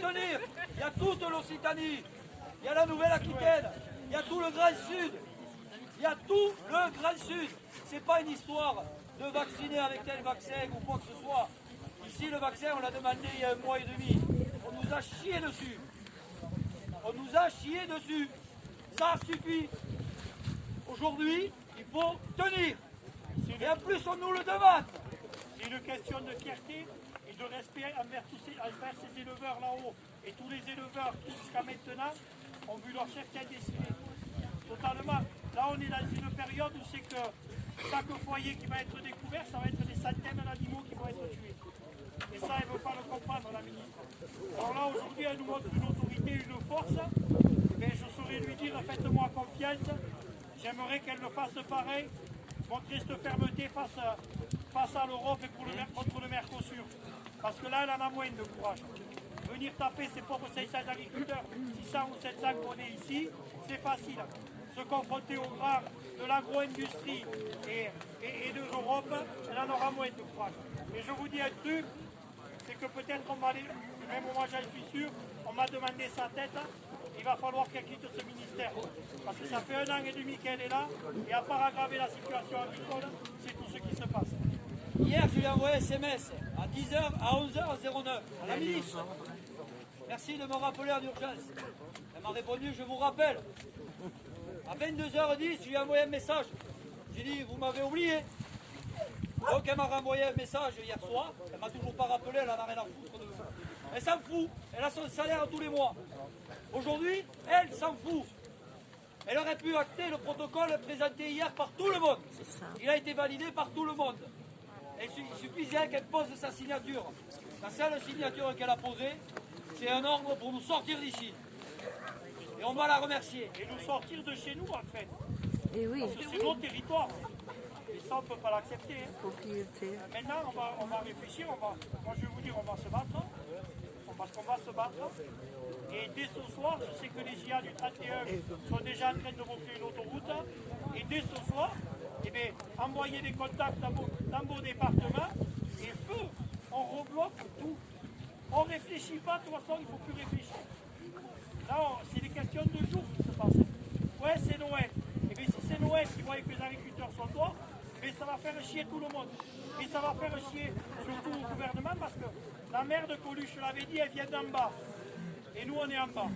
tenir. Il y a toute l'Occitanie, il y a la Nouvelle-Aquitaine, il y a tout le Grand Sud. Il y a tout le Grand Sud. C'est pas une histoire de vacciner avec tel vaccin ou quoi que ce soit. Ici, le vaccin, on l'a demandé il y a 1 mois et demi. On nous a chié dessus. On nous a chié dessus. Ça suffit. Aujourd'hui, il faut tenir. Et en plus, on nous le demande. C'est une question de fierté et de respect envers ces éleveurs là-haut et tous les éleveurs qui, jusqu'à maintenant, ont vu leur cheptel décimé. Totalement. Là, on est dans une période où c'est que chaque foyer qui va être découvert, ça va être des centaines d'animaux qui vont être tués. Et ça, elle ne veut pas le comprendre, la ministre. Alors là, aujourd'hui, elle nous montre une autorité, une force. Mais je saurais lui dire, faites-moi confiance. J'aimerais qu'elle le fasse pareil. Montrer cette fermeté face à l'Europe et contre le Mercosur. Parce que là, elle en a moins de courage. Venir taper ses pauvres 500 agriculteurs, 600 ou 700 qu'on est ici, c'est facile. Se confronter aux grands de l'agro-industrie et de l'Europe, elle en aura moins de courage. Et je vous dis un truc, c'est que peut-être on va aller, même moi j'en suis sûr, on m'a demandé sa tête, il va falloir qu'elle quitte ce ministère. Parce que ça fait 1 an et demi qu'elle est là, et à part aggraver la situation agricole, c'est tout ce qui se passe. Hier, je lui ai envoyé un SMS à 10h, à 11h09, à la ministre. Merci de me rappeler en urgence. Elle m'a répondu, je vous rappelle. À 22h10, je lui ai envoyé un message. J'ai dit, vous m'avez oublié. Donc elle m'a renvoyé un message hier soir. Elle m'a toujours pas rappelé, elle en a rien à foutre de vous. Elle s'en fout. Elle a son salaire tous les mois. Aujourd'hui, elle s'en fout. Elle aurait pu acter le protocole présenté hier par tout le monde. Il a été validé par tout le monde. Il suffisait qu'elle pose sa signature. La seule signature qu'elle a posée, c'est un ordre pour nous sortir d'ici. Et on va la remercier. Et nous sortir de chez nous, en fait. Et oui. Parce que c'est notre territoire. Et ça, on ne peut pas l'accepter. Hein. Propriété. Maintenant, on va réfléchir. Moi, je vais vous dire, on va se battre. Parce qu'on va se battre. Et dès ce soir, je sais que les GIA du 31 sont déjà en train de monter une autoroute. Et dès ce soir, eh bien, envoyez des contacts dans vos départements. Et feu, on rebloque tout. On ne réfléchit pas, de toute façon, il ne faut plus réfléchir. Là, c'est des questions de jours qui se passent. Ouais, c'est Noël. Et bien, si c'est Noël qui voit que les agriculteurs sont dehors, mais ça va faire chier tout le monde. Et ça va faire chier surtout au gouvernement parce que la mère de Coluche l'avait dit, elle vient d'en bas. Et nous, on est en bas.